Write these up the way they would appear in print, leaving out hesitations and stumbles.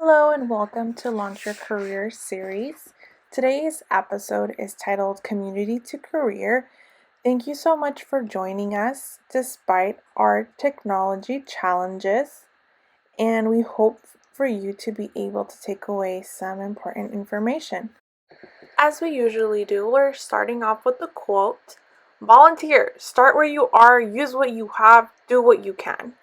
Hello and welcome to Launch Your Career series. Today's episode is titled Community to Career. Thank you so much for joining us despite our technology challenges, and we hope for you to be able to take away some important information. As we usually do, we're starting off with the quote: Volunteer, start where you are, use what you have, do what you can.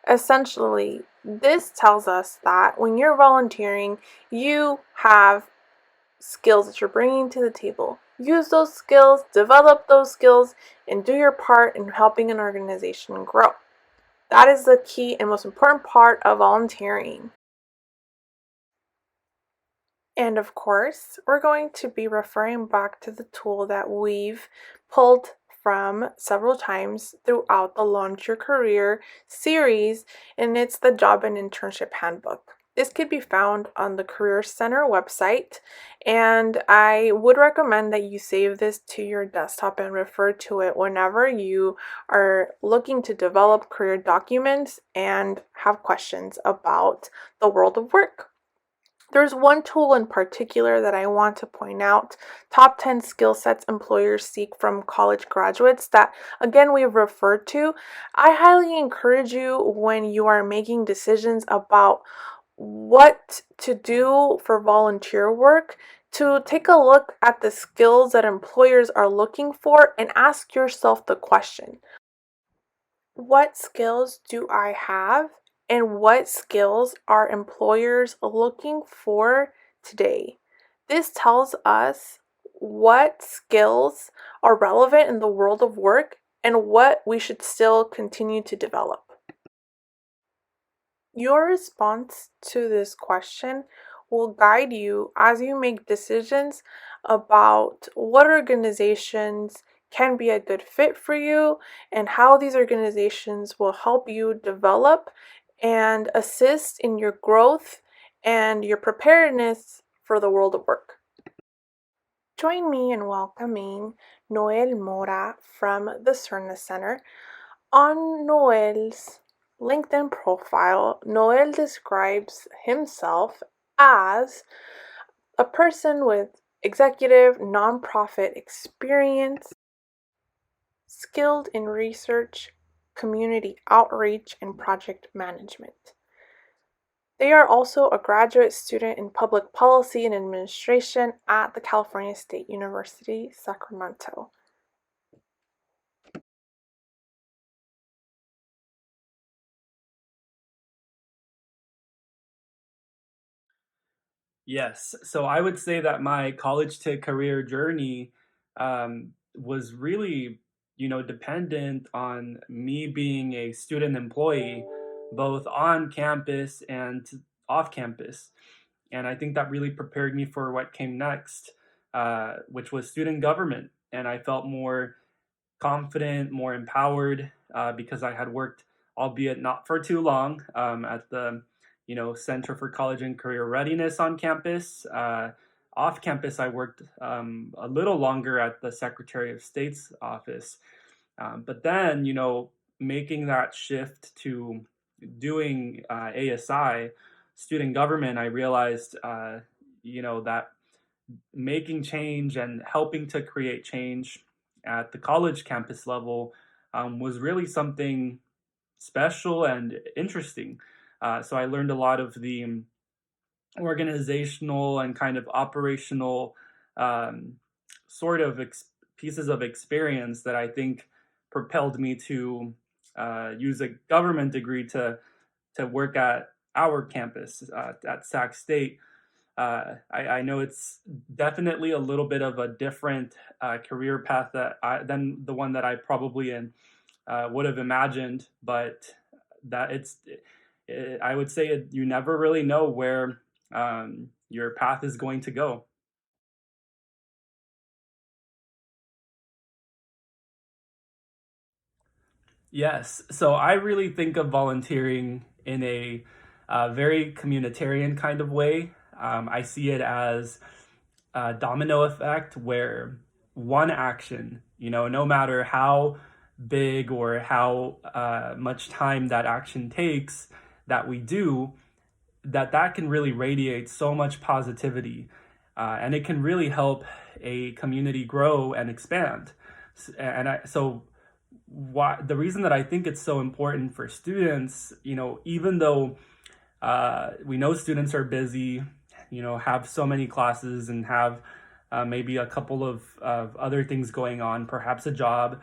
Essentially, this tells us that when you're volunteering, you have skills that you're bringing to the table. Use those skills, develop those skills, and do your part in helping an organization grow. That is the key and most important part of volunteering. And of course, we're going to be referring back to the tool that we've pulled from several times throughout the Launch Your Career series, and it's the Job and Internship Handbook. This could be found on the Career Center website, and I would recommend that you save this to your desktop and refer to it whenever you are looking to develop career documents and have questions about the world of work. There's one tool in particular that I want to point out: top 10 skill sets employers seek from college graduates, that again we've referred to. I highly encourage you, when you are making decisions about what to do for volunteer work, to take a look at the skills that employers are looking for and ask yourself the question: what skills do I have, and what skills are employers looking for today? This tells us what skills are relevant in the world of work and what we should still continue to develop. Your response to this question will guide you as you make decisions about what organizations can be a good fit for you and how these organizations will help you develop and assist in your growth and your preparedness for the world of work. Join me in welcoming Noel Mora from the Cerna Center. On Noel's LinkedIn profile, Noel describes himself as a person with executive nonprofit experience, skilled in research, community outreach, and project management. They are also a graduate student in public policy and administration at the California State University, Sacramento. Yes. So I would say that my college to career journey was really, dependent on me being a student employee, both on campus and off campus. And I think that really prepared me for what came next, which was student government. And I felt more confident, more empowered, because I had worked, albeit not for too long, at the Center for College and Career Readiness on campus. Off campus, I worked a little longer at the Secretary of State's office. But then, making that shift to doing ASI, student government, I realized, that making change and helping to create change at the college campus level was really something special and interesting. So I learned a lot of the organizational and kind of operational um, sort of pieces of experience that I think propelled me to use a government degree to work at our campus at Sac State. I know it's definitely a little bit of a different career path than the one that I probably would have imagined, but that I would say you never really know where your path is going to go. Yes, so I really think of volunteering in a very communitarian kind of way. I see it as a domino effect where one action, no matter how big or how much time that action takes that we do, that can really radiate so much positivity, and it can really help a community grow and expand. So why the reason that I think it's so important for students, even though we know students are busy, have so many classes and have maybe a couple of other things going on, perhaps a job.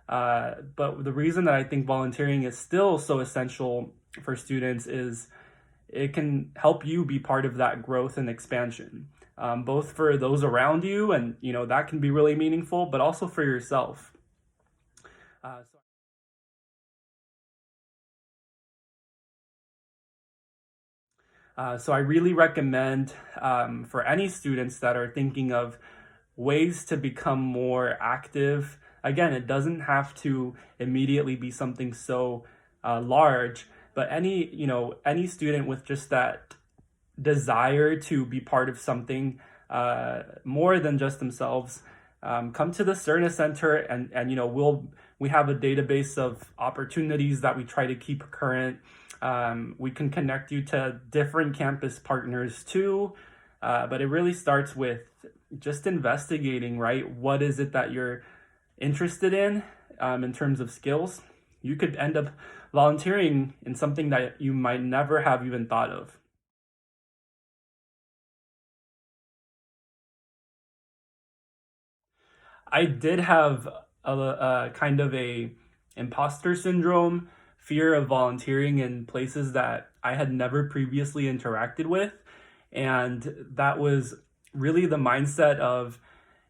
But the reason that I think volunteering is still so essential for students is it can help you be part of that growth and expansion, both for those around you, and that can be really meaningful, but also for yourself. So so I really recommend, for any students that are thinking of ways to become more active. Again, it doesn't have to immediately be something so large, but any student with just that desire to be part of something more than just themselves, come to the Cerna Center, and we have a database of opportunities that we try to keep current. We can connect you to different campus partners too, but it really starts with just investigating, right? What is it that you're interested in terms of skills? You could end up volunteering in something that you might never have even thought of. I did have a kind of a imposter syndrome, fear of volunteering in places that I had never previously interacted with. And that was really the mindset of,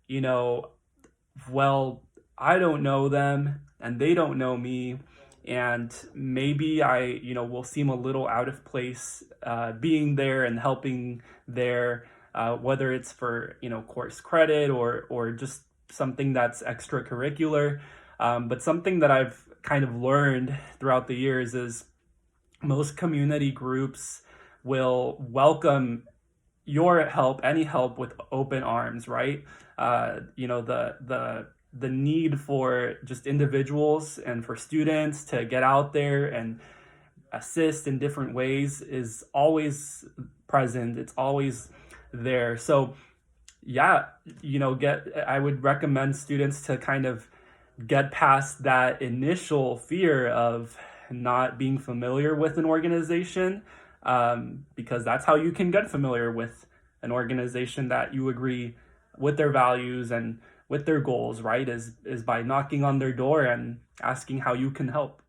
you know, well, I don't know them and they don't know me. And maybe I will seem a little out of place being there and helping there, whether it's for, course credit or just something that's extracurricular. But something that I've kind of learned throughout the years is most community groups will welcome your help, any help, with open arms, right? The need for just individuals and for students to get out there and assist in different ways is always present. It's always there. So yeah, get I would recommend students to kind of get past that initial fear of not being familiar with an organization, because that's how you can get familiar with an organization that you agree with their values and with their goals, right? Is by knocking on their door and asking how you can help.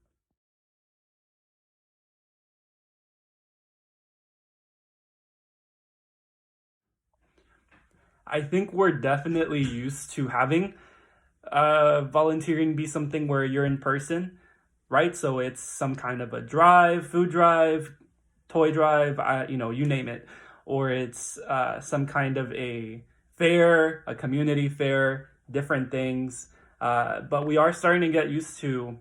I think we're definitely used to having volunteering be something where you're in person, right? So it's some kind of a drive, food drive, toy drive, you name it, or it's some kind of a fair, a community fair, different things. But we are starting to get used to,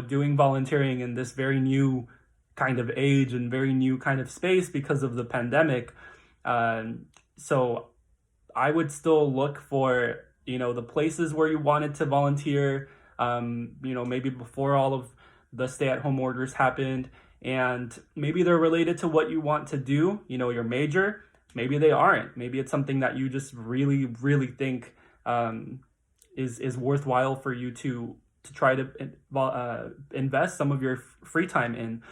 doing volunteering in this very new kind of age and very new kind of space because of the pandemic. So I would still look for, the places where you wanted to volunteer, maybe before all of the stay-at-home orders happened, and maybe they're related to what you want to do, your major. Maybe they aren't. Maybe it's something that you just really, really think is worthwhile for you to try to invest some of your free time in.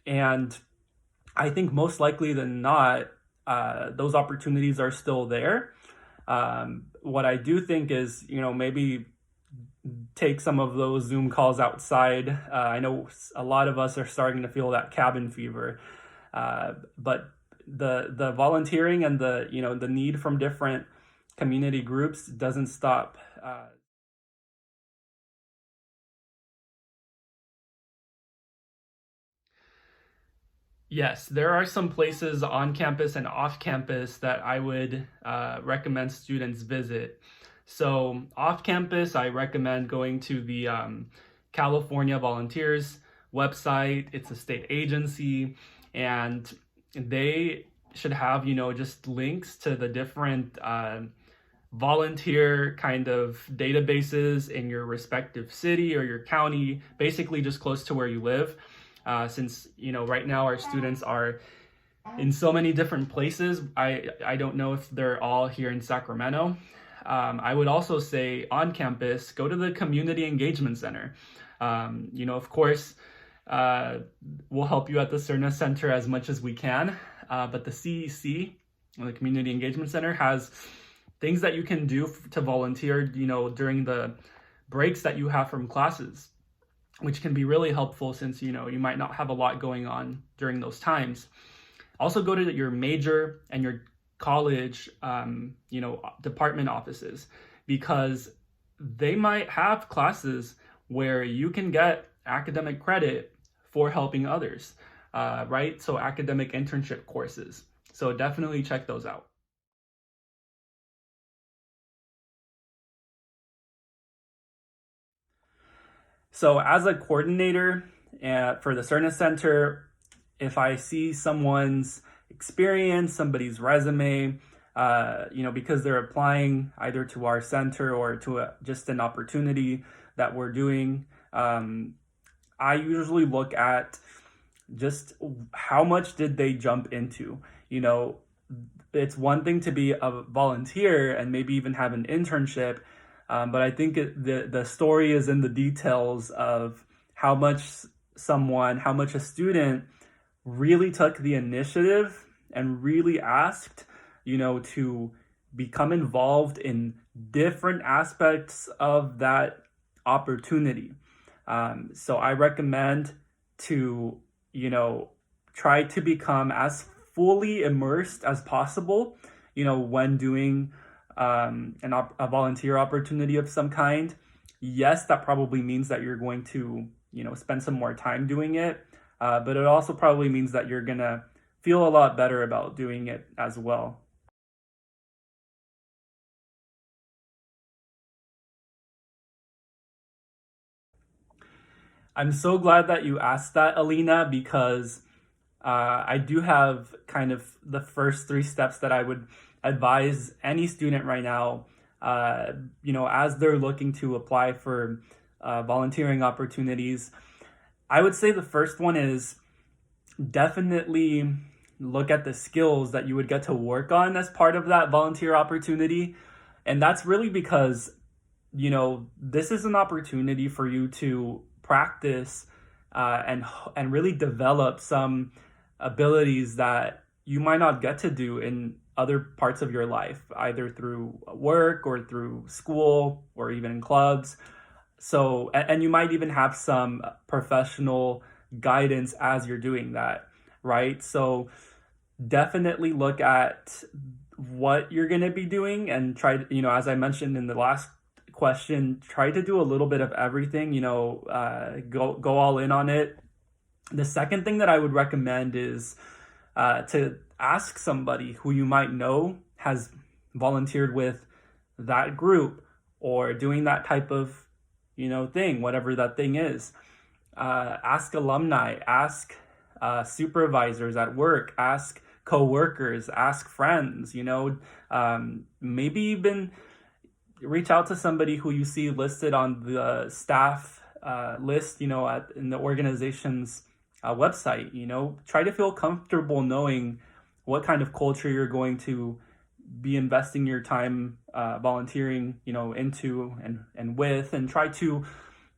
And I think most likely than not, those opportunities are still there. What I do think is, maybe take some of those Zoom calls outside. I know a lot of us are starting to feel that cabin fever, but the volunteering and the need from different community groups doesn't stop. Yes, there are some places on campus and off campus that I would recommend students visit. So, off campus, I recommend going to the California Volunteers website. It's a state agency, and they should have, just links to the different volunteer kind of databases in your respective city or your county, basically just close to where you live. Since right now our students are in so many different places. I don't know if they're all here in Sacramento. I would also say on campus, go to the Community Engagement Center. Of course, uh, we'll help you at the Cerna Center as much as we can, but the CEC, the Community Engagement Center, has things that you can do to volunteer, during the breaks that you have from classes, which can be really helpful since, you might not have a lot going on during those times. Also, go to your major and your college, department offices, because they might have classes where you can get academic credit for helping others, right? So academic internship courses. So definitely check those out. So as a coordinator for the Cerna Center, if I see someone's experience, somebody's resume, because they're applying either to our center or to just an opportunity that we're doing, I usually look at just how much did they jump into. You know, it's one thing to be a volunteer and maybe even have an internship, but I think the story is in the details of how much how much a student really took the initiative and really asked, to become involved in different aspects of that opportunity. So I recommend to, try to become as fully immersed as possible, when doing a volunteer opportunity of some kind. Yes, that probably means that you're going to, spend some more time doing it, but it also probably means that you're going to feel a lot better about doing it as well. I'm so glad that you asked that, Alina, because I do have kind of the first three steps that I would advise any student right now, as they're looking to apply for volunteering opportunities. I would say the first one is definitely look at the skills that you would get to work on as part of that volunteer opportunity. And that's really because, this is an opportunity for you to practice and really develop some abilities that you might not get to do in other parts of your life, either through work or through school or even in clubs. So, and you might even have some professional guidance as you're doing that, right? So, definitely look at what you're going to be doing and try to, as I mentioned in the last question, try to do a little bit of everything, go all in on it. The second thing that I would recommend is to ask somebody who you might know has volunteered with that group or doing that type of, thing, whatever that thing is. Ask alumni, ask supervisors at work, ask coworkers, ask friends, maybe even reach out to somebody who you see listed on the staff list, in the organization's website. Try to feel comfortable knowing what kind of culture you're going to be investing your time volunteering, into and with, and try to,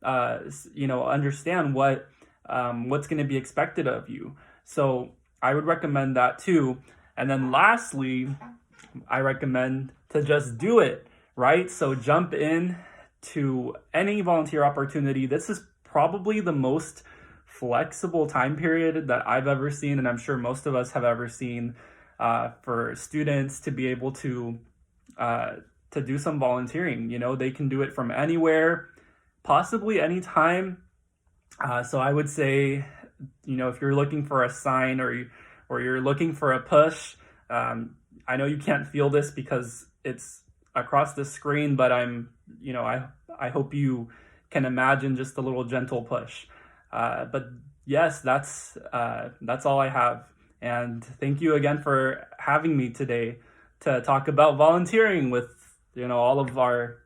understand what's going to be expected of you. So I would recommend that too. And then lastly, I recommend to just do it, right? So jump in to any volunteer opportunity. This is probably the most flexible time period that I've ever seen, and I'm sure most of us have ever seen, for students to be able to do some volunteering. They can do it from anywhere, possibly anytime. So I would say, if you're looking for a sign or you're looking for a push, I know you can't feel this because it's across the screen, but I hope you can imagine just a little gentle push. But yes, that's all I have. And thank you again for having me today to talk about volunteering with, all of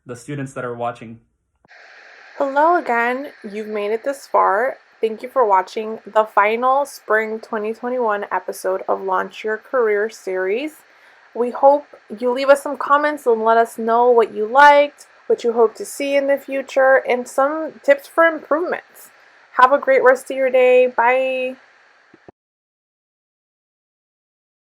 the students that are watching. Hello again. You've made it this far. Thank you for watching the final spring 2021 episode of Launch Your Career series. We hope you leave us some comments and let us know what you liked, what you hope to see in the future, and some tips for improvements. Have a great rest of your day. Bye.